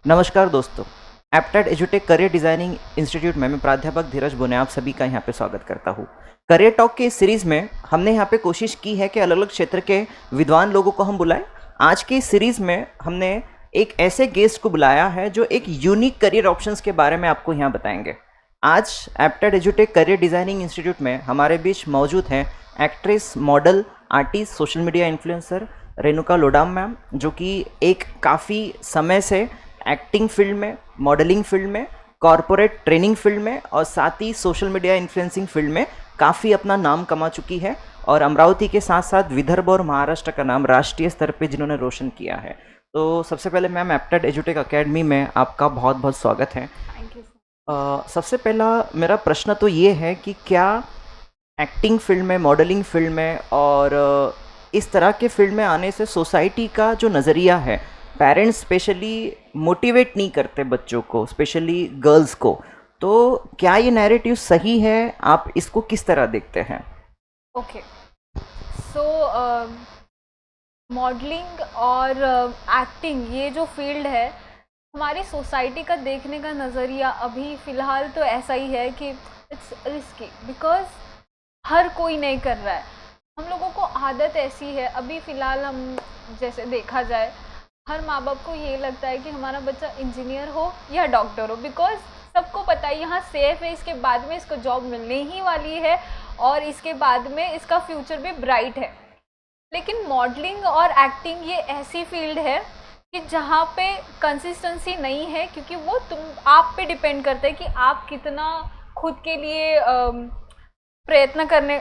नमस्कार दोस्तों। एप्टेड एजुटेक करियर डिज़ाइनिंग इंस्टीट्यूट में मैं प्राध्यापक धीरज बोने आप सभी का यहाँ पे स्वागत करता हूँ। करियर टॉक के इस सीरीज़ में हमने यहाँ पे कोशिश की है कि अलग अलग क्षेत्र के विद्वान लोगों को हम बुलाएं। आज की इस सीरीज़ में हमने एक ऐसे गेस्ट को बुलाया है जो एक यूनिक करियर ऑप्शंस के बारे में आपको यहाँ बताएंगे। आज एप्टेड एजुटेक करियर डिज़ाइनिंग इंस्टीट्यूट में हमारे बीच मौजूद हैं actress, model, artist, social media influencer Renuka Lodam ma'am, जो कि एक काफ़ी समय से एक्टिंग फील्ड में, मॉडलिंग फील्ड में, कॉरपोरेट ट्रेनिंग फील्ड में और साथ ही सोशल मीडिया इन्फ्लुएंसिंग फील्ड में काफ़ी अपना नाम कमा चुकी है और अमरावती के साथ साथ विदर्भ और महाराष्ट्र का नाम राष्ट्रीय स्तर पे जिन्होंने रोशन किया है। तो सबसे पहले मैम, एप्टेड एजुटेक अकेडमी में आपका बहुत बहुत स्वागत है। Thank you. सबसे पहला मेरा प्रश्न तो ये है कि क्या एक्टिंग फील्ड में, मॉडलिंग फील्ड में और इस तरह के फील्ड में आने से सोसाइटी का जो नज़रिया है, पेरेंट्स स्पेशली मोटिवेट नहीं करते बच्चों को, स्पेशली गर्ल्स को, तो क्या ये नैरेटिव सही है? आप इसको किस तरह देखते हैं? ओके, सो मॉडलिंग और एक्टिंग ये जो फील्ड है, हमारी सोसाइटी का देखने का नज़रिया अभी फ़िलहाल तो ऐसा ही है कि इट्स रिस्की, बिकॉज हर कोई नहीं कर रहा है। हम लोगों को आदत ऐसी है अभी फ़िलहाल, हम जैसे देखा जाए, हर माँ बाप को ये लगता है कि हमारा बच्चा इंजीनियर हो या डॉक्टर हो, बिकॉज सबको पता है यहाँ सेफ है, इसके बाद में इसको जॉब मिलने ही वाली है और इसके बाद में इसका फ्यूचर भी ब्राइट है। लेकिन मॉडलिंग और एक्टिंग ये ऐसी फील्ड है कि जहाँ पे कंसिस्टेंसी नहीं है, क्योंकि वो आप पे डिपेंड करता है कि आप कितना खुद के लिए प्रयत्न करने,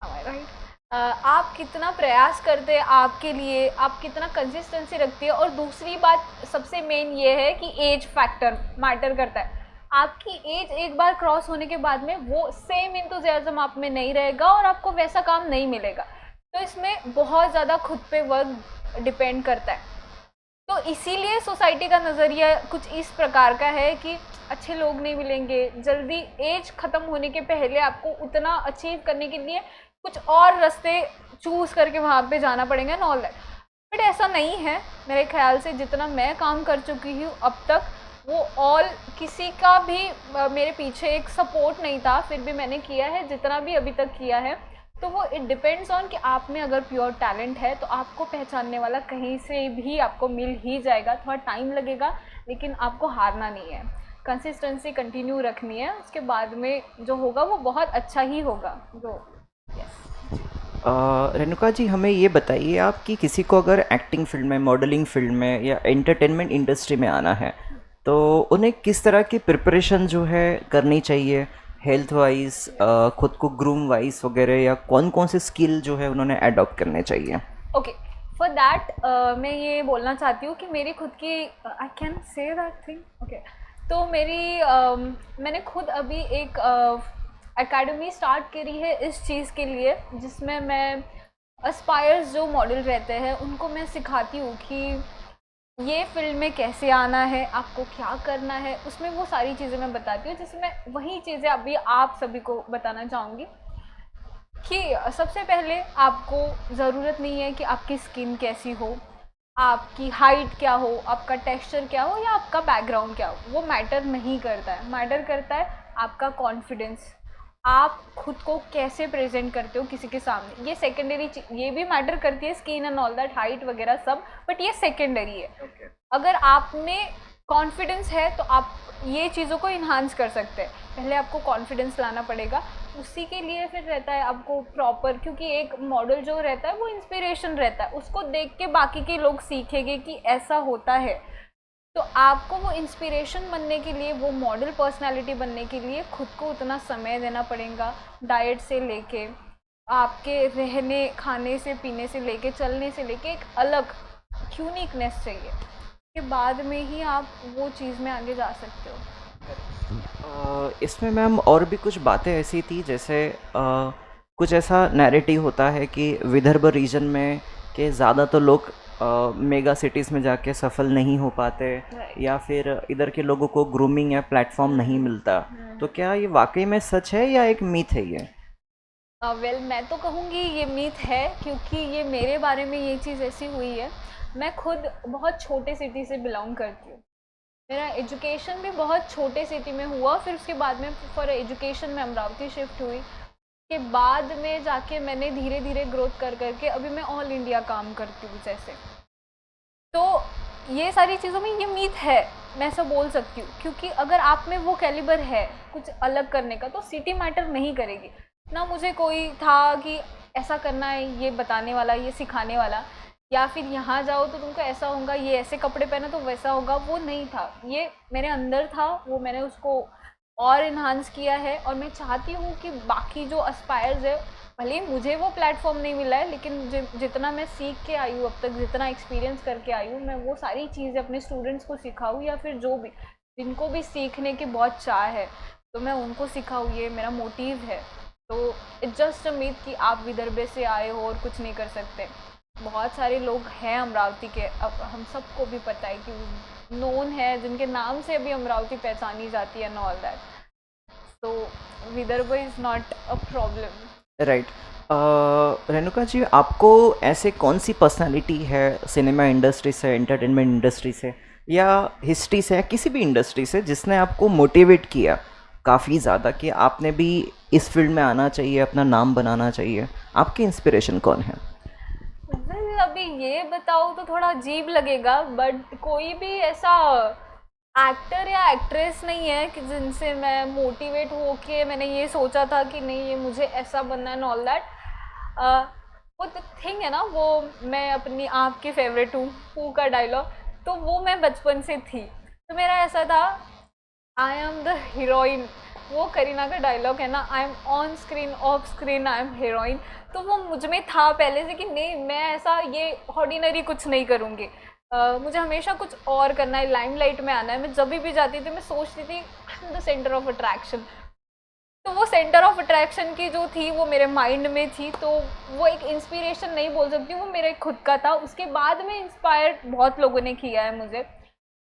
राइट, आप कितना प्रयास करते हैं आपके लिए, आप कितना कंसिस्टेंसी रखती है। और दूसरी बात सबसे मेन ये है कि एज फैक्टर मैटर करता है। आपकी एज एक बार क्रॉस होने के बाद में वो सेम इंथुजियाज्म आप में नहीं रहेगा और आपको वैसा काम नहीं मिलेगा। तो इसमें बहुत ज़्यादा खुद पे वर्क डिपेंड करता है। तो इसीलिए सोसाइटी का नज़रिया कुछ इस प्रकार का है कि अच्छे लोग नहीं मिलेंगे, जल्दी एज ख़त्म होने के पहले आपको उतना अचीव करने के लिए कुछ और रास्ते चूज़ करके वहाँ पे जाना पड़ेगा एंड ऑल दैट। बट ऐसा नहीं है मेरे ख्याल से। जितना मैं काम कर चुकी हूँ अब तक, वो ऑल किसी का भी मेरे पीछे एक सपोर्ट नहीं था, फिर भी मैंने किया है जितना भी अभी तक किया है। तो वो इट डिपेंड्स ऑन कि आप में अगर प्योर टैलेंट है तो आपको पहचानने वाला कहीं से भी आपको मिल ही जाएगा। थोड़ा टाइम लगेगा, लेकिन आपको हारना नहीं है, कंसिस्टेंसी कंटिन्यू रखनी है, उसके बाद में जो होगा वो बहुत अच्छा ही होगा। जो रेणुका जी, हमें ये बताइए आप कि किसी को अगर एक्टिंग फील्ड में, मॉडलिंग फील्ड में या एंटरटेनमेंट इंडस्ट्री में आना है, तो उन्हें किस तरह की प्रिपरेशन जो है करनी चाहिए, हेल्थ वाइज, खुद को ग्रूम वाइज वगैरह, या कौन कौन से स्किल जो है उन्होंने अडॉप्ट करने चाहिए? ओके, फॉर दैट मैं ये बोलना चाहती हूँ कि मेरी खुद की, I can say that thing, okay, तो मेरी मैंने खुद अभी एक एकेडमी स्टार्ट करी है इस चीज़ के लिए, जिसमें मैं एस्पायर्स जो मॉडल रहते हैं उनको मैं सिखाती हूँ कि ये फील्ड में कैसे आना है, आपको क्या करना है, उसमें वो सारी चीज़ें मैं बताती हूँ। जिसमें वही चीज़ें अभी आप सभी को बताना चाहूँगी कि सबसे पहले आपको ज़रूरत नहीं है कि आपकी स्किन कैसी हो, आपकी हाइट क्या हो, आपका टेक्सचर क्या हो या आपका बैकग्राउंड क्या हो, वो मैटर नहीं करता है। मैटर करता है आपका कॉन्फिडेंस, आप खुद को कैसे प्रेजेंट करते हो किसी के सामने। ये सेकेंडरी, ये भी मैटर करती है skin and all that, height वगैरह सब, बट ये सेकेंडरी है। अगर आप में कॉन्फिडेंस है तो आप ये चीज़ों को इन्हांस कर सकते हैं। पहले आपको कॉन्फिडेंस लाना पड़ेगा, उसी के लिए फिर रहता है आपको प्रॉपर, क्योंकि एक मॉडल जो रहता है वो इंस्पिरेशन रहता है, उसको देख के बाकी के लोग सीखेंगे कि ऐसा होता है। तो आपको वो इंस्पिरेशन बनने के लिए, वो मॉडल पर्सनालिटी बनने के लिए खुद को उतना समय देना पड़ेगा। डाइट से लेके आपके रहने खाने से पीने से लेके चलने से लेके एक अलग यूनिकनेस चाहिए, के बाद में ही आप वो चीज़ में आगे जा सकते हो। इसमें मैम और भी कुछ बातें ऐसी थी, जैसे कुछ ऐसा नैरेटिव होता है कि विदर्भ रीजन में के ज़्यादा तो लोग मेगा सिटीज़ में जाके सफल नहीं हो पाते, राइट। या फिर इधर के लोगों को ग्रूमिंग या प्लेटफॉर्म नहीं मिलता। तो क्या ये वाकई में सच है या एक मीथ है ये? वेल, मैं तो कहूँगी ये मीथ है, क्योंकि ये मेरे बारे में ये चीज़ ऐसी हुई है। मैं खुद बहुत छोटे सिटी से बिलोंग करती हूँ, मेरा एजुकेशन भी बहुत छोटे सिटी में हुआ, फिर उसके बाद में फॉर एजुकेशन में अमरावती शिफ्ट हुई। के बाद में जाके मैंने धीरे धीरे ग्रोथ कर करके अभी मैं ऑल इंडिया काम करती हूँ जैसे। तो ये सारी चीज़ों में ये मीत है, मैं ऐसा बोल सकती हूँ, क्योंकि अगर आप में वो कैलिबर है कुछ अलग करने का तो सिटी मैटर नहीं करेगी ना। मुझे कोई था कि ऐसा करना है, ये बताने वाला, ये सिखाने वाला, या फिर यहाँ जाओ तो तुमको ऐसा होगा, ये ऐसे कपड़े पहनो तो वैसा होगा, वो नहीं था। ये मेरे अंदर था, वो मैंने उसको और इन्हांस किया है। और मैं चाहती हूँ कि बाकी जो एस्पायर्स है, भले ही मुझे वो प्लेटफॉर्म नहीं मिला है, लेकिन जितना मैं सीख के आई हूँ अब तक, जितना एक्सपीरियंस करके आई हूँ, मैं वो सारी चीज़ें अपने स्टूडेंट्स को सिखाऊँ, या फिर जो भी जिनको भी सीखने की बहुत चाह है तो मैं उनको सिखाऊँ, ये मेरा मोटिव है। तो इट्स जस्ट अ कि आप विदर्भे से आए हो और कुछ नहीं कर सकते। बहुत सारे लोग हैं अमरावती के, अब हम सबको भी पता है कि नोन है, जिनके नाम से अभी अमरावती पहचानी जाती है एंड ऑल दैट। तो Vidarbha is not a problem. Right. Renuka ji, आपको ऐसे कौन सी पर्सनालिटी है सिनेमा इंडस्ट्री से, एंटरटेनमेंट इंडस्ट्री से, या हिस्ट्री से, या किसी भी इंडस्ट्री से, जिसने आपको मोटिवेट किया काफ़ी ज़्यादा कि आपने भी इस फील्ड में आना चाहिए, अपना नाम बनाना चाहिए? आपकी इंस्पिरेशन कौन है? Well, अभी ये बताओ तो थोड़ा अजीब लगेगा, बट कोई भी ऐसा एक्टर या एक्ट्रेस नहीं है कि जिनसे मैं मोटिवेट होके मैंने ये सोचा था कि नहीं ये मुझे ऐसा बनना है, ऑल दैट। वो थिंग है ना, वो मैं अपनी आपकी फेवरेट हूँ, हू का डायलॉग, तो वो मैं बचपन से थी। तो मेरा ऐसा था, आई एम द हीरोइन। वो करीना का डायलॉग है ना, I am on screen of screen I am heroine. तो वो मुझ में था पहले से कि नहीं, मैं ऐसा ये ऑर्डिनरी कुछ नहीं करूँगी। मुझे हमेशा कुछ और करना है, लाइमलाइट में आना है। मैं जब भी जाती थी मैं सोचती थी I am the centre of attraction. तो वो सेंटर ऑफ अट्रैक्शन की जो थी वो मेरे माइंड में थी। तो वो एक इंस्पिरेशन नहीं बोल सकती, वो मेरे खुद का था। उसके बाद में इंस्पायर बहुत लोगों ने किया है मुझे।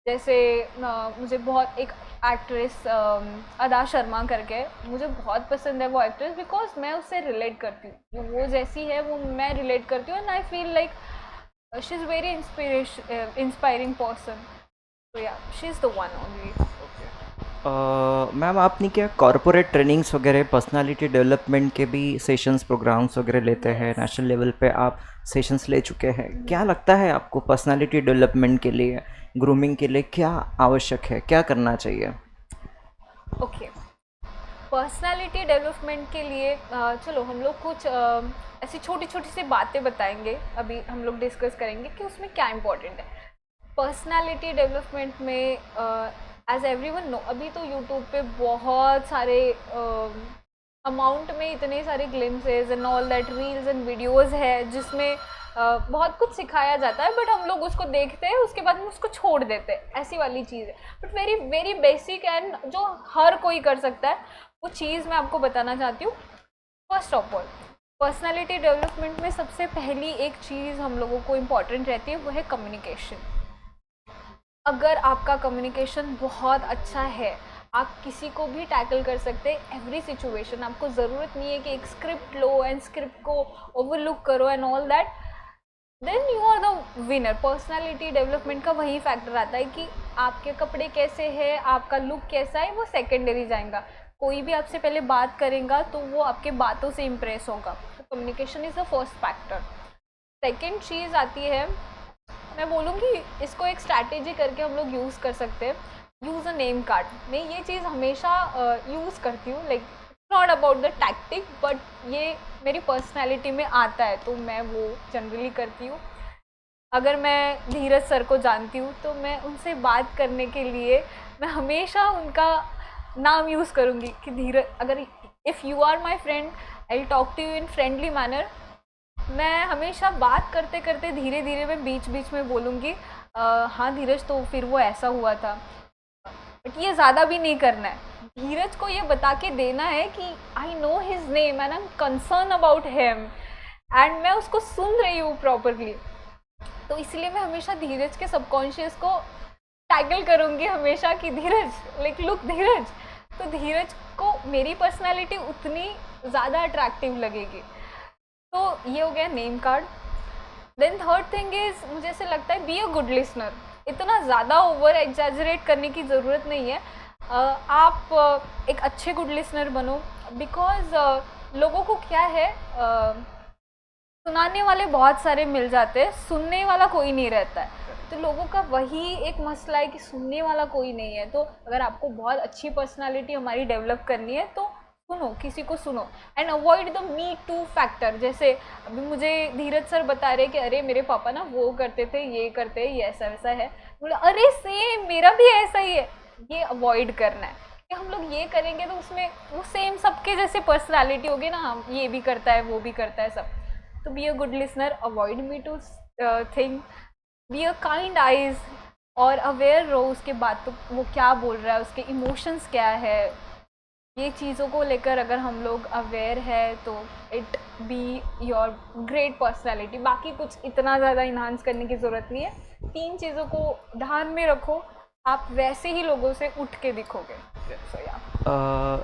जैसे मुझे बहुत एक एक्ट्रेस अदा शर्मा करके, मुझे बहुत पसंद है वो एक्ट्रेस, बिकॉज मैं उससे रिलेट करती हूँ। वो जैसी है वो मैं रिलेट करती हूँ, and I feel like she is very inspiring person. तो या she is the one only. Ma'am, आपने क्या कॉरपोरेट ट्रेनिंग्स वगैरह, पर्सनालिटी डेवलपमेंट के भी सेशंस, प्रोग्राम्स वगैरह लेते हैं? नेशनल लेवल पे आप सेशंस ले चुके हैं। क्या लगता है आपको पर्सनालिटी डेवलपमेंट के लिए, ग्रूमिंग के लिए क्या आवश्यक है, क्या करना चाहिए? ओके, पर्सनालिटी डेवलपमेंट के लिए चलो हम लोग कुछ ऐसी छोटी छोटी सी बातें बताएंगे, अभी हम लोग डिस्कस करेंगे कि उसमें क्या इम्पोर्टेंट है पर्सनालिटी डेवलपमेंट में। एज एवरीवन नो, अभी तो यूट्यूब पे बहुत सारे अमाउंट में इतने सारे glimpses and all that reels and videos है, जिसमें बहुत कुछ सिखाया जाता है, बट हम लोग उसको देखते हैं, उसके बाद में उसको छोड़ देते हैं, ऐसी वाली चीज़ है। But very very basic and जो हर कोई कर सकता है, वो चीज़ मैं आपको बताना चाहती हूँ। First of all, personality development में सबसे पहली एक चीज़ हम लोगों को इम्पॉर्टेंट रहती है, वो है कम्युनिकेशन। अगर आपका कम्युनिकेशन बहुत अच्छा है, आप किसी को भी टैकल कर सकते हैं एवरी सिचुएशन। आपको ज़रूरत नहीं है कि एक स्क्रिप्ट लो एंड स्क्रिप्ट को ओवरलुक करो and all that, then you are the winner. Personality development का वही फैक्टर आता है कि आपके कपड़े कैसे हैं, आपका लुक कैसा है, वो सेकेंडरी जाएगा। कोई भी आपसे पहले बात करेगा तो वो आपके बातों से इम्प्रेस होगा। तो communication is the first factor. Second चीज़ आती है, मैं बोलूँगी इसको एक स्ट्रैटेजी करके हम लोग यूज़ कर सकते हैं, यूज़ अ नेम कार्ड। मैं ये चीज़ हमेशा यूज़ करती हूँ, like not about the tactic, but ये मेरी पर्सनैलिटी में आता है तो मैं वो जनरली करती हूँ। अगर मैं धीरज सर को जानती हूँ तो मैं उनसे बात करने के लिए मैं हमेशा उनका नाम यूज़ करूँगी कि धीरज। अगर if you are my friend, I will talk to you in friendly manner. मैं हमेशा बात करते करते धीरे धीरे मैं बीच बीच में बोलूँगी हाँ धीरज, तो फिर वो ऐसा हुआ था। बट ये ज़्यादा भी नहीं करना है, धीरज को ये बता के देना है कि I know his name and I am concern about him and मैं उसको सुन रही हूँ प्रॉपरली। तो इसलिए मैं हमेशा धीरज के सबकॉन्शियस को टैगल करूँगी हमेशा कि धीरज, लाइक लुक धीरज। तो धीरज को मेरी पर्सनैलिटी उतनी ज़्यादा अट्रैक्टिव लगेगी। तो ये हो गया name card. Then third thing is, मुझे ऐसे लगता है बी अ गुड लिसनर। इतना ज़्यादा ओवर एग्जैजरेट करने की ज़रूरत नहीं है। आप एक अच्छे गुड लिसनर बनो, बिकॉज लोगों को क्या है, सुनाने वाले बहुत सारे मिल जाते हैं, सुनने वाला कोई नहीं रहता है। तो लोगों का वही एक मसला है कि सुनने वाला कोई नहीं है। तो अगर आपको बहुत अच्छी पर्सनालिटी हमारी डेवलप करनी है तो सुनो, किसी को सुनो, and avoid the me two factor. जैसे अभी मुझे धीरज सर बता रहे कि अरे मेरे पापा ना वो करते थे, ये करते हैं, ये ऐसा वैसा है, बोला अरे सेम मेरा भी ऐसा ही है। ये अवॉइड करना है कि हम लोग ये करेंगे तो उसमें वो सेम सबके जैसे पर्सनालिटी होगी ना, हम ये भी करता है वो भी करता है सब। तो be a good listener, avoid me to think, be a kind eyes, और अवेयर रहो उसके बाद तो वो क्या बोल रहा है, उसके इमोशंस क्या है। ये चीज़ों को लेकर अगर हम लोग अवेयर है तो it be your great personality. बाकी कुछ इतना ज़्यादा इन्हांस करने की ज़रूरत नहीं है। 3 चीज़ों को ध्यान में रखो, आप वैसे ही लोगों से उठ के दिखोगे। सो या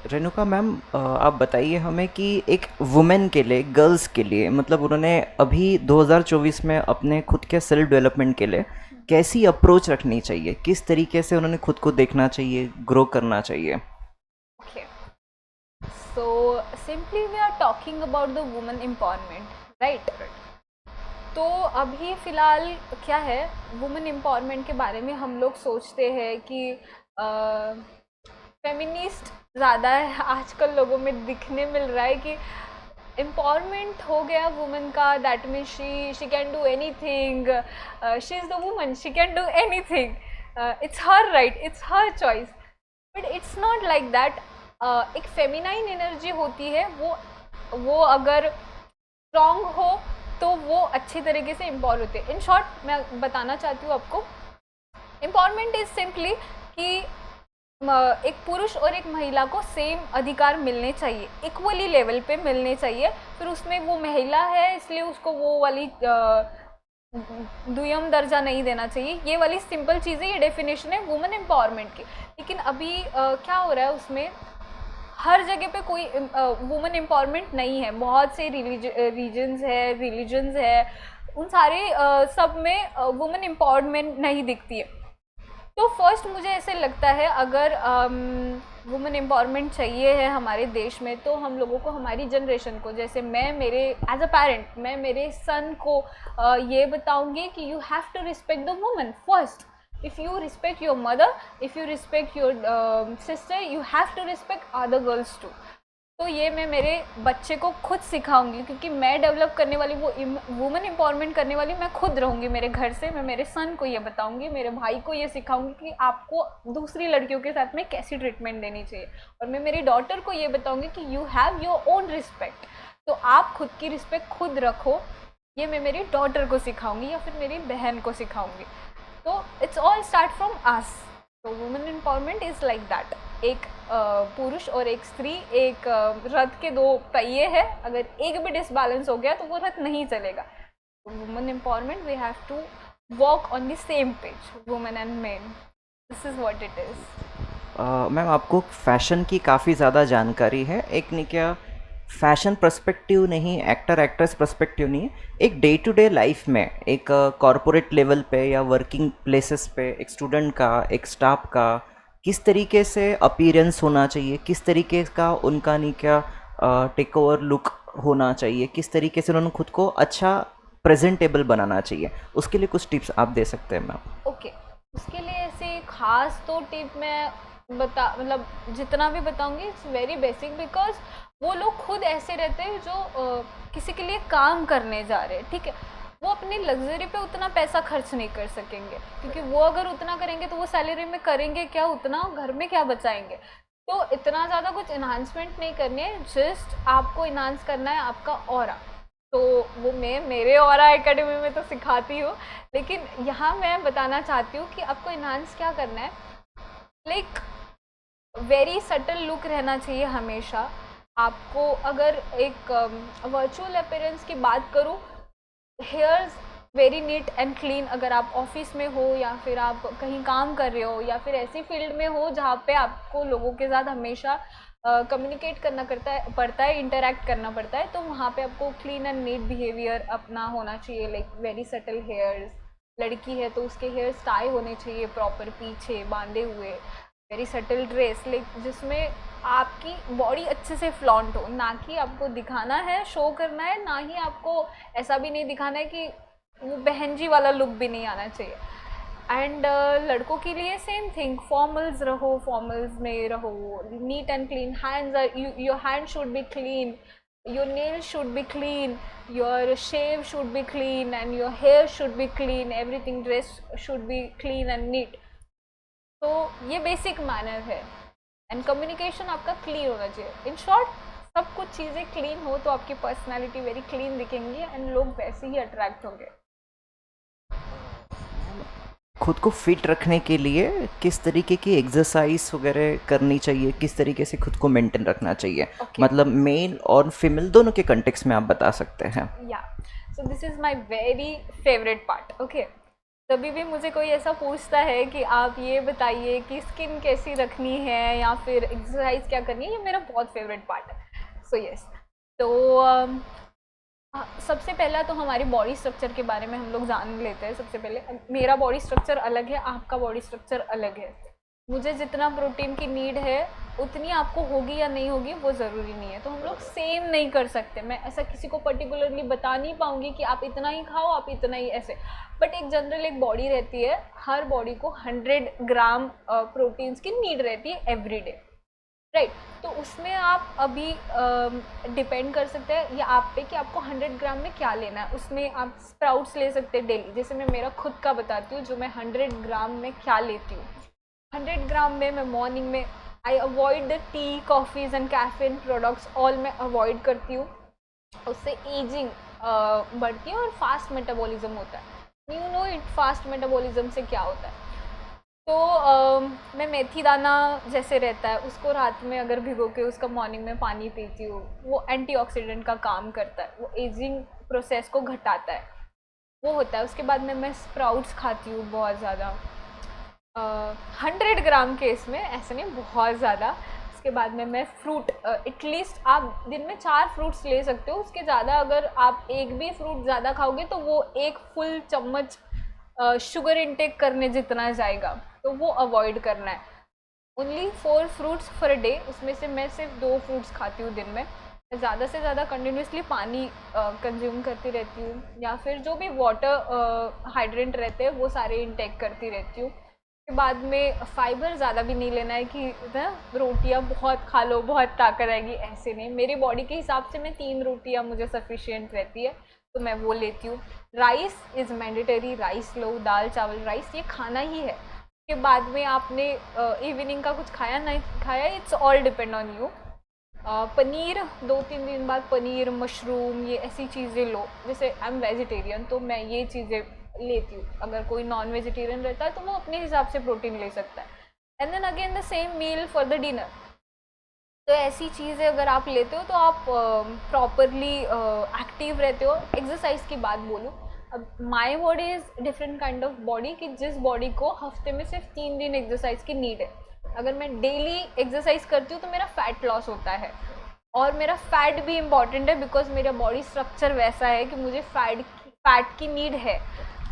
रेणुका मैम, आप बताइए हमें कि एक वुमेन के लिए, गर्ल्स के लिए, मतलब उन्होंने अभी 2024 में अपने खुद के सेल्फ डेवलपमेंट के लिए कैसी अप्रोच रखनी चाहिए, किस तरीके से उन्होंने खुद को देखना चाहिए, ग्रो करना चाहिए? Okay, so simply we are talking about the women empowerment, right. तो अभी फ़िलहाल क्या है, वुमेन एम्पावरमेंट के बारे में हम लोग सोचते हैं कि फेमिनिस्ट ज़्यादा है आजकल लोगों में दिखने मिल रहा है कि एम्पावरमेंट हो गया वुमेन का, that mean she can do any thing, she is the woman, she can do any thing, it's her right, it's her choice. But it's not like that. एक फेमिनाइन एनर्जी होती है, वो अगर strong हो तो वो अच्छी तरीके से एम्पावर होते हैं। इन शॉर्ट मैं बताना चाहती हूँ आपको, एम्पावरमेंट इज सिंपली कि एक पुरुष और एक महिला को सेम अधिकार मिलने चाहिए, इक्वली लेवल पे मिलने चाहिए। फिर उसमें वो महिला है इसलिए उसको वो वाली दुय्यम दर्जा नहीं देना चाहिए। ये वाली सिंपल चीज़ें, ये डेफिनेशन है वुमेन एम्पावरमेंट की। लेकिन अभी क्या हो रहा है, उसमें हर जगह पे कोई वुमेन एम्पावरमेंट नहीं है। बहुत से रिलीजन्स है, उन सारे सब में वुमेन एम्पावरमेंट नहीं दिखती है। तो फर्स्ट मुझे ऐसे लगता है, अगर वुमेन एम्पावरमेंट चाहिए है हमारे देश में, तो हम लोगों को, हमारी जनरेशन को, जैसे मैं मेरे एज अ पेरेंट, मैं मेरे सन को ये बताऊंगी कि you have to respect the women first. if you respect your mother, if you respect your sister, you have to respect other girls too। तो ये मैं मेरे बच्चे को खुद सिखाऊंगी, क्योंकि मैं डेवलप करने वाली, वो वुमेन एम्पावरमेंट करने वाली मैं खुद रहूँगी मेरे घर से। मैं मेरे सन को ये बताऊंगी, मेरे भाई को ये सिखाऊंगी कि आपको दूसरी लड़कियों के साथ में कैसी ट्रीटमेंट देनी चाहिए। और मैं मेरी डॉटर को ये बताऊंगी कि you have your own respect, तो आप खुद की रिस्पेक्ट खुद रखो। ये मैं मेरी डॉटर को सिखाऊंगी या फिर मेरी बहन को सिखाऊंगी। तो it's all start from us. तो women empowerment is like that. एक पुरुष और एक स्त्री, एक रथ के 2 पहिए हैं, अगर एक भी डिसबैलेंस हो गया तो वो रथ नहीं चलेगा। तो women empowerment, we have to walk on the same page, women and men. This is what it is. Ma'am, आपको फैशन की काफ़ी ज़्यादा जानकारी है। एक नहीं क्या, फैशन पर्सपेक्टिव नहीं, एक्टर एक्ट्रेस पर्सपेक्टिव नहीं, एक डे टू डे लाइफ में, एक कॉरपोरेट लेवल पे या वर्किंग प्लेसेस पे, एक स्टूडेंट का, एक स्टाफ का किस तरीके से अपीयरेंस होना चाहिए, किस तरीके का उनका नहीं क्या टेक ओवर लुक होना चाहिए, किस तरीके से उन्होंने खुद को अच्छा प्रेजेंटेबल बनाना चाहिए, उसके लिए कुछ टिप्स आप दे सकते हैं मैम? ओके, उसके लिए ऐसे खास तो टिप मैं मतलब जितना भी बताऊंगी इट्स वेरी बेसिक, बिकॉज वो लोग खुद ऐसे रहते हैं जो किसी के लिए काम करने जा रहे हैं, ठीक है। वो अपनी लग्जरी पे उतना पैसा खर्च नहीं कर सकेंगे, क्योंकि वो अगर उतना करेंगे तो वो सैलरी में करेंगे क्या, उतना घर में क्या बचाएंगे। तो इतना ज़्यादा कुछ इन्हांसमेंट नहीं करनी है, जस्ट आपको इन्हांस करना है आपका ऑरा। तो वो मैं मेरे ऑरा एकेडमी में तो सिखाती हूँ, लेकिन यहाँ मैं बताना चाहती हूँ कि आपको इन्हांस क्या करना है। लाइक वेरी सटल लुक रहना चाहिए हमेशा आपको। अगर एक वर्चुअल अपीयरेंस की बात करूँ, hairs very neat and clean. अगर आप ऑफिस में हो या फिर आप कहीं काम कर रहे हो या फिर ऐसी फील्ड में हो जहाँ पे आपको लोगों के साथ हमेशा कम्युनिकेट करना पड़ता है, इंटरेक्ट करना पड़ता है, तो वहाँ पे आपको क्लीन एंड नीट बिहेवियर अपना होना चाहिए। लाइक वेरी सटल हेयर्स, लड़की है तो उसके हेयर्स टाई होने चाहिए प्रॉपर, पीछे बांधे हुए, वेरी सटल ड्रेस लाइक जिसमें आपकी बॉडी अच्छे से फ्लॉन्ट हो, ना कि आपको दिखाना है, शो करना है, ना ही आपको ऐसा भी नहीं दिखाना है कि वो बहन जी वाला लुक भी नहीं आना चाहिए। एंड लड़कों के लिए सेम थिंग, फॉर्मल्स रहो, फॉर्मल्स में रहो, neat and clean, hands your hand should be clean, your nail should be clean, your shave should be clean and your hair should be clean, everything, dress should be clean and neat. तो ये basic manner है। And communication आपका clean होना चाहिए। In short सब कुछ चीज़ें clean हो तो आपकी पर्सनैलिटी वेरी क्लीन दिखेंगी एंड लोग वैसे ही अट्रैक्ट होंगे। खुद को फिट रखने के लिए किस तरीके की एक्सरसाइज वगैरह करनी चाहिए, किस तरीके से खुद को मेंटेन रखना चाहिए? Okay. मतलब मेल और फीमेल दोनों के कंटेक्स्ट में आप बता सकते हैं। या so this is my very favourite part. Okay, कभी भी मुझे कोई ऐसा पूछता है कि आप ये बताइए कि स्किन कैसी रखनी है या फिर एक्सरसाइज क्या करनी है, ये मेरा बहुत फेवरेट पार्ट है। सो यस, तो सबसे पहला तो हमारी बॉडी स्ट्रक्चर के बारे में हम लोग जान लेते हैं। सबसे पहले मेरा बॉडी स्ट्रक्चर अलग है, आपका बॉडी स्ट्रक्चर अलग है। मुझे जितना प्रोटीन की नीड है उतनी आपको होगी या नहीं होगी वो ज़रूरी नहीं है, तो हम लोग सेम नहीं कर सकते। मैं ऐसा किसी को पर्टिकुलरली बता नहीं पाऊँगी कि आप इतना ही खाओ, आप इतना ही ऐसे, बट एक जनरल एक बॉडी रहती है, हर बॉडी को 100 ग्राम प्रोटीन्स की नीड रहती है एवरी डे, राइट। तो उसमें आप अभी डिपेंड कर सकते हैं ये आप पे कि आपको 100 ग्राम में क्या लेना है। उसमें आप स्प्राउट्स ले सकते हैं डेली, जैसे मैं मेरा खुद का बताती हूँ जो मैं 100 ग्राम में क्या लेती हूँ। 100 ग्राम में मैं मॉर्निंग में I avoid the T, coffees and caffeine products, all मैं अवॉइड करती हूँ। उससे एजिंग बढ़ती है और फास्ट मेटाबॉलिज्म होता है। You know it, fast metabolism से क्या होता है। तो मैं मेथी दाना जैसे रहता है उसको रात में अगर भिगो के उसका मॉर्निंग में पानी पीती हूँ, वो एंटीऑक्सीडेंट का काम करता है, वो एजिंग प्रोसेस को घटाता है, वो होता है। उसके बाद में मैं स्प्राउट्स खाती हूँ बहुत ज़्यादा, 100 ग्राम के, इसमें ऐसे नहीं बहुत ज़्यादा। उसके बाद में मैं फ्रूट, एटलीस्ट आप दिन में 4 फ्रूट्स ले सकते हो, उसके ज़्यादा अगर आप एक भी फ्रूट ज़्यादा खाओगे तो वो एक फुल चम्मच शुगर इनटेक करने जितना जाएगा, तो वो अवॉइड करना है। ओनली 4 फ्रूट्स पर डे, उसमें से मैं सिर्फ 2 फ्रूट्स खाती हूँ दिन में। मैं ज़्यादा से ज़्यादा कंटिन्यूसली पानी कंज्यूम करती रहती हूँ, या फिर जो भी वाटर हाइड्रेंट रहते हैं वो सारे इनटेक करती रहती हूँ। के बाद में फाइबर ज़्यादा भी नहीं लेना है कि ना रोटियाँ बहुत खा लो बहुत ताकत आएगी, ऐसे नहीं। मेरी बॉडी के हिसाब से मैं 3 रोटियाँ मुझे सफिशिएंट रहती है, तो मैं वो लेती हूँ। राइस इज़ मैंडेटरी, राइस लो, दाल चावल राइस ये खाना ही है। के बाद में आपने इवनिंग का कुछ खाया नहीं खाया, it's all depend on you. Paneer 2-3 दिन बाद पनीर, मशरूम, ये ऐसी चीज़ें लो। जैसे आई एम वेजिटेरियन तो मैं ये चीज़ें लेती हूँ, अगर कोई नॉन वेजिटेरियन रहता है तो वो अपने हिसाब से प्रोटीन ले सकता है। And then again the same meal for the dinner. तो ऐसी चीज़ें अगर आप लेते हो तो आप प्रॉपरली एक्टिव रहते हो। एक्सरसाइज की बात बोलूँ, अब my body is different kind of body, कि जिस बॉडी को हफ्ते में सिर्फ 3 दिन एक्सरसाइज की नीड है। अगर मैं डेली एक्सरसाइज करती हूँ तो मेरा फैट लॉस होता है, और मेरा फैट भी इम्पॉर्टेंट है बिकॉज मेरा बॉडी स्ट्रक्चर वैसा है कि मुझे फैट की नीड है।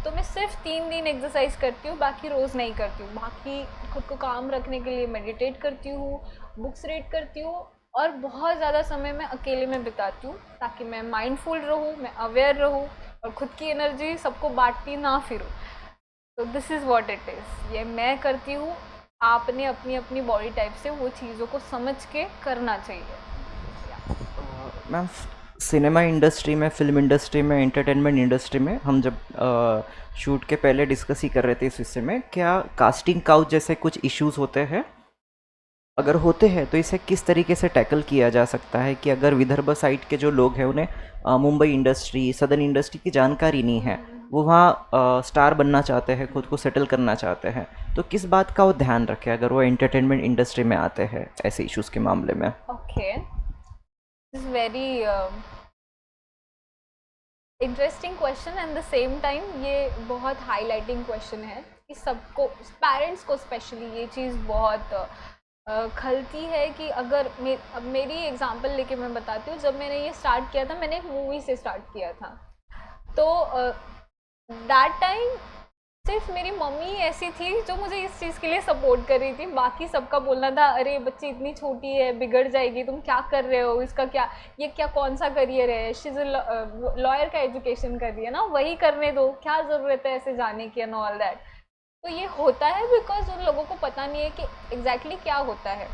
तो मैं सिर्फ 3 दिन एक्सरसाइज करती हूँ, बाकी रोज़ नहीं करती हूँ। बाकी खुद को काम रखने के लिए मेडिटेट करती हूँ, बुक्स रीड करती हूँ, और बहुत ज़्यादा समय मैं अकेले में बिताती हूँ ताकि मैं माइंडफुल रहूँ, मैं अवेयर रहूँ और खुद की एनर्जी सबको बांटती ना फिरूँ। तो this is what it is, ये मैं करती हूँ। आपने अपनी अपनी बॉडी टाइप से वो चीज़ों को समझ के करना चाहिए। मैम, सिनेमा इंडस्ट्री में, फिल्म इंडस्ट्री में, एंटरटेनमेंट इंडस्ट्री में हम जब शूट के पहले डिस्कस ही कर रहे थे इस विषय में, क्या कास्टिंग काउच जैसे कुछ इश्यूज होते हैं? अगर होते हैं तो इसे किस तरीके से टैकल किया जा सकता है कि अगर विदर्भ साइड के जो लोग हैं उन्हें मुंबई इंडस्ट्री, सदर्न इंडस्ट्री की जानकारी नहीं है, वो वहाँ स्टार बनना चाहते हैं, खुद को सेटल करना चाहते हैं, तो किस बात का वो ध्यान रखें अगर वो एंटरटेनमेंट इंडस्ट्री में आते हैं ऐसे इश्यूज़ के मामले में? Okay, this very interesting question and the same time ये बहुत हाईलाइटिंग क्वेश्चन है कि सबको, पेरेंट्स को स्पेशली ये चीज़ बहुत खलती है कि अगर अब मेरी एग्जांपल लेके मैं बताती हूँ। जब मैंने ये स्टार्ट किया था, मैंने एक मूवी से स्टार्ट किया था, तो दैट टाइम सिर्फ मेरी मम्मी ही ऐसी थी जो मुझे इस चीज़ के लिए सपोर्ट कर रही थी, बाकी सबका बोलना था अरे बच्ची इतनी छोटी है, बिगड़ जाएगी, तुम क्या कर रहे हो, इसका क्या, ये क्या कौन सा करियर है, शीज लॉयर का एजुकेशन कर रही है ना, वही करने दो, क्या ज़रूरत है ऐसे जाने की एंड ऑल दैट। तो ये होता है बिकॉज उन लोगों को पता नहीं है कि एग्जैक्टली क्या होता है।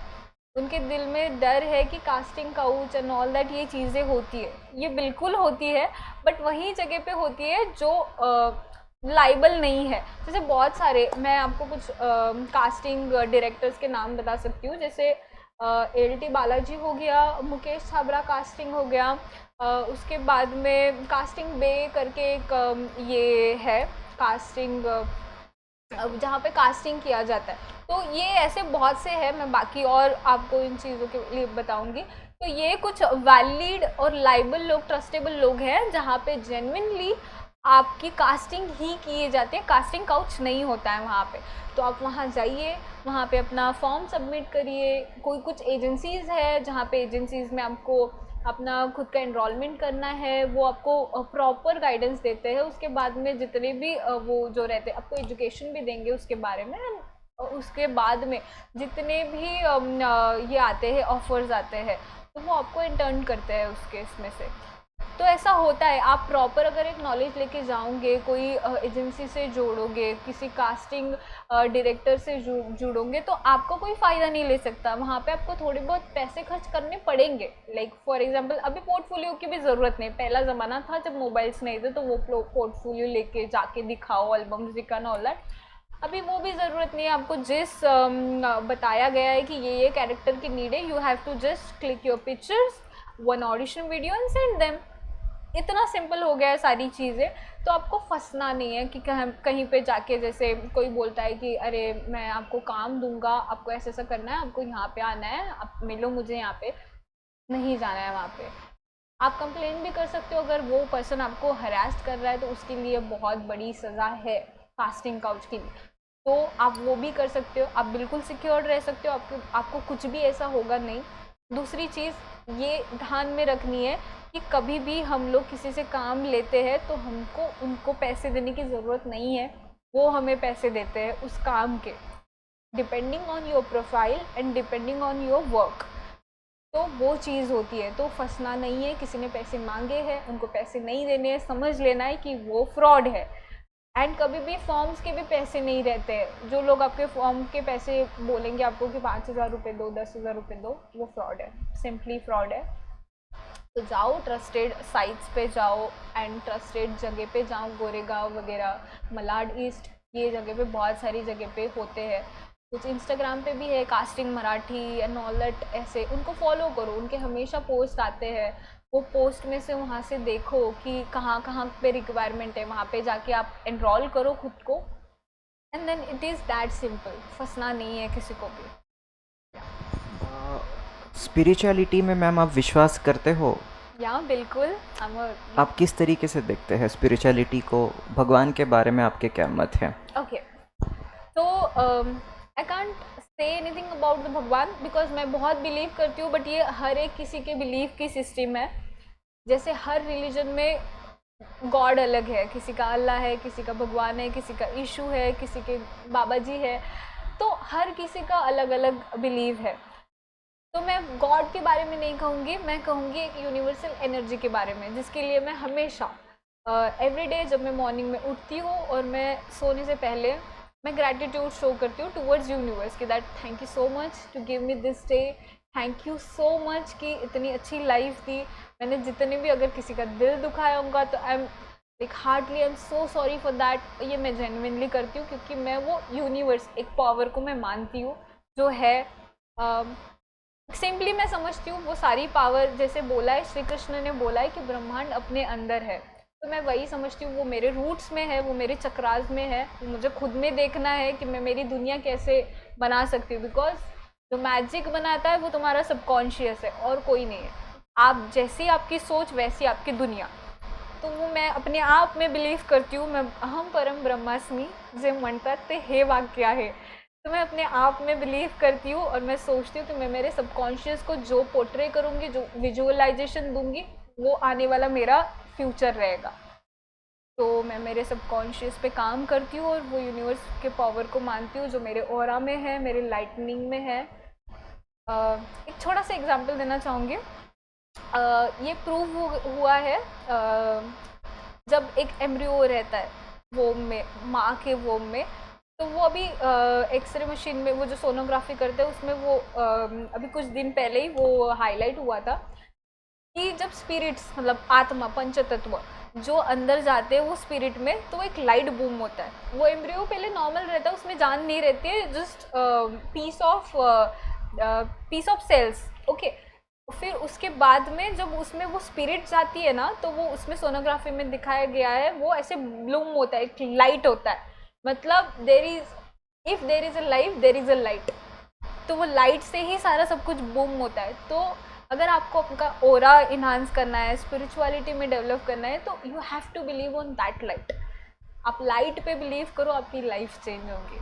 उनके दिल में डर है कि casting couch and all that ये चीज़ें होती है, ये बिल्कुल होती है, बट वही जगह पे होती है जो लाइबल नहीं है। जैसे बहुत सारे, मैं आपको कुछ कास्टिंग डायरेक्टर्स के नाम बता सकती हूँ, जैसे एल टी बालाजी हो गया, मुकेश छाबरा कास्टिंग हो गया, उसके बाद में कास्टिंग बे करके एक ये है कास्टिंग, जहाँ पे कास्टिंग किया जाता है। तो ये ऐसे बहुत से हैं, मैं बाकी और आपको इन चीज़ों के लिए बताऊंगी। तो ये कुछ वैलिड और लाइबल लोग, ट्रस्टेबल लोग हैं जहाँ पे जेन्युइनली आपकी कास्टिंग ही किए जाते हैं, कास्टिंग काउच नहीं होता है वहाँ पे। तो आप वहाँ जाइए, वहाँ पे अपना फॉर्म सबमिट करिए। कोई कुछ एजेंसीज़ है जहाँ पे एजेंसीज़ में आपको अपना खुद का एनरोलमेंट करना है, वो आपको प्रॉपर गाइडेंस देते हैं। उसके बाद में जितने भी वो जो रहते हैं आपको एजुकेशन भी देंगे उसके बारे में। उसके बाद में जितने भी ये आते हैं, ऑफर्स आते हैं, तो वो आपको इंटर्न करते हैं उसके इसमें से। तो ऐसा होता है, आप प्रॉपर अगर एक नॉलेज लेके जाओगे, कोई एजेंसी से जोड़ोगे, किसी कास्टिंग डायरेक्टर से जुड़ोगे, तो आपको कोई फ़ायदा नहीं ले सकता। वहाँ पे आपको थोड़े बहुत पैसे खर्च करने पड़ेंगे। लाइक फॉर एग्जांपल अभी पोर्टफोलियो की भी ज़रूरत नहीं, पहला ज़माना था जब मोबाइल्स नहीं थे तो वो पोर्टफोलियो लेके जाके दिखाओ, एल्बम्स दिखाना, ऑल दैट। अभी वो भी ज़रूरत नहीं है आपको। जिस बताया गया है कि ये कैरेक्टर की नीड है, you have to just click your pictures, one audition video and send them. इतना सिंपल हो गया है सारी चीज़ें। तो आपको फंसना नहीं है कि कहीं पे जाके, जैसे कोई बोलता है कि अरे मैं आपको काम दूंगा, आपको ऐसा ऐसा करना है, आपको यहाँ पे आना है, आप मिलो मुझे यहाँ पे, नहीं जाना है वहाँ पे। आप कंप्लेन भी कर सकते हो, अगर वो पर्सन आपको हरास्ट कर रहा है तो उसके लिए बहुत बड़ी सज़ा है कास्टिंग काउच के लिए। तो आप वो भी कर सकते हो, आप बिल्कुल सिक्योर रह सकते हो, आपको कुछ भी ऐसा होगा नहीं। दूसरी चीज़ ये ध्यान में रखनी है कि कभी भी हम लोग किसी से काम लेते हैं तो हमको उनको पैसे देने की ज़रूरत नहीं है, वो हमें पैसे देते हैं उस काम के, depending on your profile and depending on your work. तो वो चीज़ होती है। तो फंसना नहीं है, किसी ने पैसे मांगे हैं उनको पैसे नहीं देने हैं, समझ लेना है कि वो फ्रॉड है। एंड कभी भी फॉर्म्स के भी पैसे नहीं रहते हैं। जो लोग आपके फॉर्म के पैसे बोलेंगे आपको कि 5,000 रुपये दो, 10,000 रुपये दो, वो फ्रॉड है, सिंपली फ्रॉड है। तो जाओ, ट्रस्टेड साइट्स पे जाओ एंड ट्रस्टेड जगह पे जाओ, गोरेगांव वगैरह, मलाड ईस्ट, ये जगह पे बहुत सारी जगह पे होते हैं। कुछ इंस्टाग्राम पे भी है casting Marathi and all that, ऐसे उनको फॉलो करो, उनके हमेशा पोस्ट आते हैं। वो पोस्ट में से वहाँ से देखो कि कहाँ कहाँ पे रिक्वायरमेंट है, वहाँ पे जाके आप एनरोल करो खुद को, and then it is that simple. फंसना नहीं है किसी को भी। स्पिरिचुअलिटी में मैम आप विश्वास करते हो? या बिल्कुल। आप किस तरीके से देखते हैं स्पिरिचुअलिटी को? भगवान के बारे में आपके क्या मत हैं? ओके, तो I can't say anything about the भगवान बिकॉज मैं बहुत बिलीव करती हूँ, बट ये हर एक किसी के बिलीव की सिस्टम है। जैसे हर रिलीजन में गॉड अलग है, किसी का अल्लाह है, किसी का भगवान है, किसी का ईशु है, किसी के बाबा जी है। तो हर किसी का अलग अलग बिलीव है। तो मैं गॉड के बारे में नहीं कहूँगी, मैं कहूँगी एक यूनिवर्सल एनर्जी के बारे में, जिसके लिए मैं हमेशा एवरी डे जब मैं मॉर्निंग में उठती हूँ और मैं सोने से पहले मैं ग्रैटिट्यूड शो करती हूँ टूवर्ड्स यूनिवर्स कि that thank you so much to give me this day, thank you so much कि इतनी अच्छी लाइफ दी। मैंने जितने भी अगर किसी का दिल दुखाया होगा तो I am like heartly I am so sorry for that. ये मैं जेन्युइनली करती हूँ क्योंकि मैं वो यूनिवर्स, एक पावर को मैं मानती हूँ जो है। सिंपली मैं समझती हूँ वो सारी पावर, जैसे बोला है श्री कृष्ण ने बोला है कि ब्रह्मांड अपने अंदर है, तो मैं वही समझती हूँ वो मेरे रूट्स में है, वो मेरे चक्रास में है। मुझे खुद में देखना है कि मैं मेरी दुनिया कैसे बना सकती हूँ, बिकॉज जो मैजिक बनाता है वो तुम्हारा सबकॉन्शियस है और कोई नहीं है। आप जैसी आपकी सोच वैसी आपकी दुनिया। तो वो मैं अपने आप में बिलीव करती हूँ। मैं अहम परम ब्रह्मास्मि जे म्हणतात ते हे वाक्य आहे। तो मैं अपने आप में बिलीव करती हूँ और मैं सोचती हूँ कि मैं मेरे सबकॉन्शियस को जो पोर्ट्रे करूँगी, जो विजुअलाइजेशन दूंगी, वो आने वाला मेरा फ्यूचर रहेगा। तो मैं मेरे सबकॉन्शियस पे काम करती हूँ और वो यूनिवर्स के पावर को मानती हूँ जो मेरे ऑरा में है, मेरे लाइटनिंग में है। एक छोटा सा एग्जांपल देना चाहूँगी। ये प्रूव हुआ है जब एक एम्ब्रियो रहता है वोम में, माँ के वोम में, तो वो अभी एक्सरे मशीन में वो जो सोनोग्राफी करते हैं उसमें वो अभी कुछ दिन पहले ही वो हाईलाइट हुआ था कि जब स्पिरिट्स मतलब आत्मा पंचतत्व जो अंदर जाते हैं वो स्पिरिट में, तो एक लाइट बूम होता है। वो एम्ब्रियो पहले नॉर्मल रहता है, उसमें जान नहीं रहती है, just piece of cells, okay. फिर उसके बाद में जब उसमें वो स्पिरिट जाती है ना, तो वो उसमें सोनोग्राफी में दिखाया गया है वो ऐसे ब्लूम होता है, एक लाइट होता है। मतलब if there is a life there is a light, तो वो लाइट से ही सारा सब कुछ बूम होता है। तो अगर आपको आपका ओरा इन्हांस करना है, स्पिरिचुअलिटी में डेवलप करना है, तो you have to believe on that light. आप लाइट पे बिलीव करो, आपकी लाइफ चेंज होगी।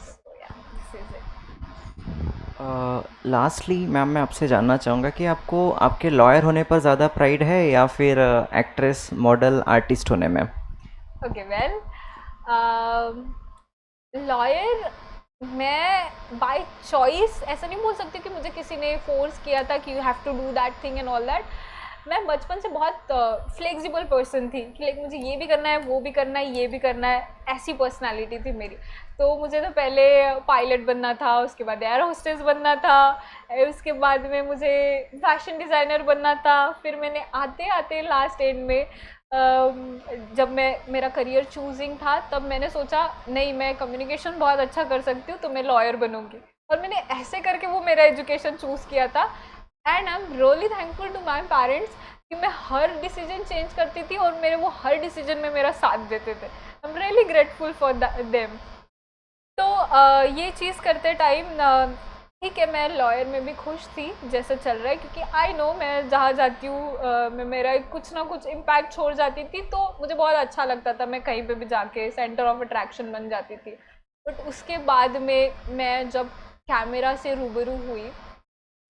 So yeah, this is it. Lastly ma'am मैं आपसे जानना चाहूँगा कि आपको आपके लॉयर होने पर ज़्यादा प्राइड है या फिर एक्ट्रेस मॉडल आर्टिस्ट होने में? ओके वेल, लॉयर मैं बाय चॉइस ऐसा नहीं बोल सकती कि मुझे किसी ने फोर्स किया था कि you have to do that thing and all that. मैं बचपन से बहुत फ्लेक्सिबल पर्सन थी कि लाइक मुझे ये भी करना है, वो भी करना है, ये भी करना है, ऐसी पर्सनालिटी थी मेरी। तो मुझे तो पहले पायलट बनना था, उसके बाद एयर होस्टेस बनना था, उसके बाद में मुझे फैशन डिज़ाइनर बनना था। फिर मैंने आते आते लास्ट एंड में जब मेरा करियर चूजिंग था, तब मैंने सोचा नहीं मैं कम्युनिकेशन बहुत अच्छा कर सकती हूँ, तो मैं लॉयर बनूंगी। और मैंने ऐसे करके वो मेरा एजुकेशन चूज़ किया था। And I am really thankful to my parents कि मैं हर डिसीजन चेंज करती थी और मेरे वो हर डिसीजन में मेरा साथ देते थे। आई am really grateful for them. तो ये चीज़ करते टाइम ठीक है, मैं लॉयर में भी खुश थी जैसे चल रहा है, क्योंकि आई नो मैं जहाँ जाती हूँ मैं मेरा कुछ ना कुछ इम्पैक्ट छोड़ जाती थी, तो मुझे बहुत अच्छा लगता था। मैं कहीं पे भी जाके सेंटर ऑफ अट्रैक्शन बन जाती थी। बट उसके बाद में मैं जब कैमरा से रूबरू हुई,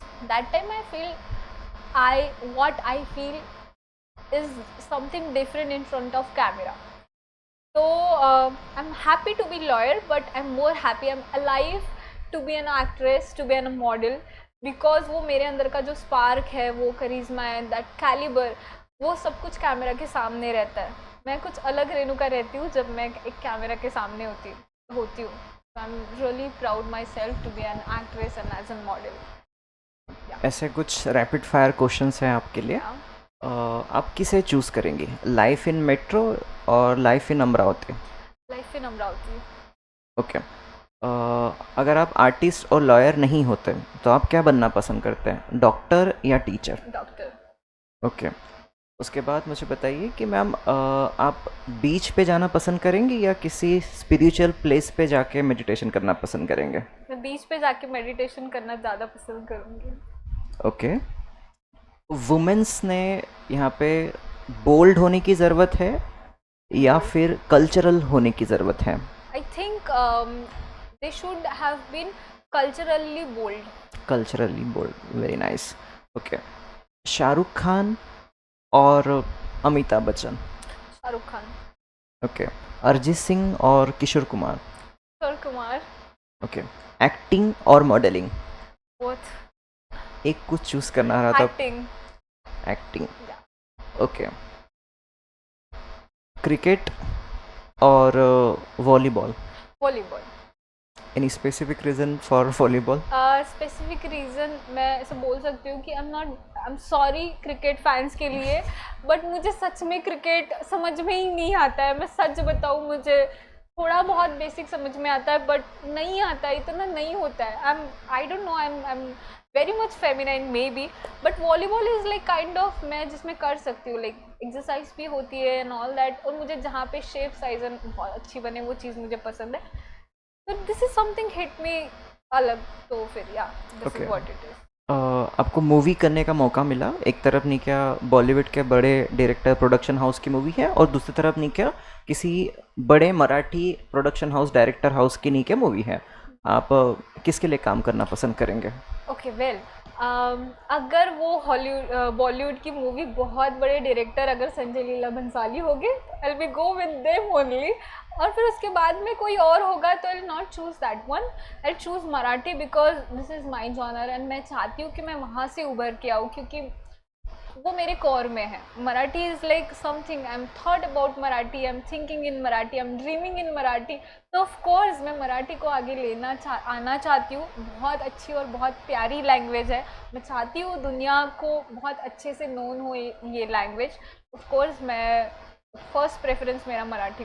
that time I feel what I feel is something different in front of camera. So I'm happy to be lawyer, but I'm more happy I'm alive to be an actress, to be a model, because वो मेरे अंदर का जो spark है, वो करिश्मा है, that calibre, वो सब कुछ कैमरा के सामने रहता है। मैं कुछ अलग रेणुका रहती हूँ जब मैं एक कैमरा के सामने होती हूँ। So I'm really proud myself to be an actress and as a model. ऐसे कुछ रैपिड फायर क्वेश्चंस हैं आपके लिए। Yeah. आप किसे चूज़ करेंगी, लाइफ इन मेट्रो और life in Amravati? Life in Amravati. Okay. अगर आप आर्टिस्ट और लॉयर नहीं होते तो आप क्या बनना पसंद करते हैं, डॉक्टर या टीचर? डॉक्टर। ओके। उसके बाद मुझे बताइए कि मैम आप बीच पे जाना पसंद करेंगे या किसी स्पिरिचुअल प्लेस पे जाके मेडिटेशन करना पसंद करेंगे? मैं बीच पे जाके मेडिटेशन करना ज़्यादा पसंद करूँगी। ओके। वुमेन्स ने यहाँ पे बोल्ड होने की ज़रूरत है या फिर कल्चरल होने की ज़रूरत है? I think they should have been culturally bold. Culturally bold, very nice. Okay. Shahrukh Khan और अमिताभ बच्चन? शाहरुख खान। ओके। अरिजीत सिंह और किशोर कुमार? किशोर कुमार। ओके। एक्टिंग और मॉडलिंग? बोथ। एक कुछ चूज करना रहा था। एक्टिंग। Acting, okay. क्रिकेट और volleyball? Volleyball. Any specific reason for volleyball? Specific reason मैं ऐसे बोल सकती हूँ कि I am sorry cricket fans के लिए, बट मुझे सच में क्रिकेट समझ में ही नहीं आता है। मैं सच बताऊँ, मुझे थोड़ा बहुत बेसिक समझ में आता है, बट नहीं आता है, इतना नहीं होता है। I don't know, I am very much feminine may be, but volleyball is like kind of मैं जिसमें कर सकती हूँ, लाइक एक्सरसाइज भी होती है एंड ऑल दैट, और मुझे जहाँ पे शेप साइज बहुत अच्छी बने वो चीज़ मुझे पसंद है। तो this is something hit me अलग, तो फिर या this is what it is. आपको मूवी करने का मौका मिला, एक तरफ नहीं क्या बॉलीवुड के बड़े डायरेक्टर प्रोडक्शन हाउस की मूवी है और दूसरी तरफ नहीं क्या किसी बड़े Marathi production house director house की नहीं क्या मूवी है, आप किसके लिए काम करना पसंद करेंगे? ओके वेल, अगर वो हॉलीवुड बॉलीवुड की मूवी बहुत बड़े डायरेक्टर अगर संजय लीला भंसाली होंगे, I will go with them only. और फिर उसके बाद में कोई और होगा तो I not choose that one, I choose Marathi because this is my genre and मैं चाहती हूँ कि मैं वहाँ से उभर के आऊँ, क्योंकि वो मेरे कोर में है। Marathi is like something, I am thought about Marathi, I am thinking in Marathi, I am dreaming in Marathi. तो ऑफ कोर्स मैं मराठी को आगे आना चाहती हूँ। बहुत अच्छी और बहुत प्यारी लैंग्वेज है, मैं चाहती हूँ दुनिया को बहुत अच्छे से नोन हो ये लैंग्वेज। ऑफ कोर्स मैं फर्स्ट प्रेफरेंस मेरा मराठी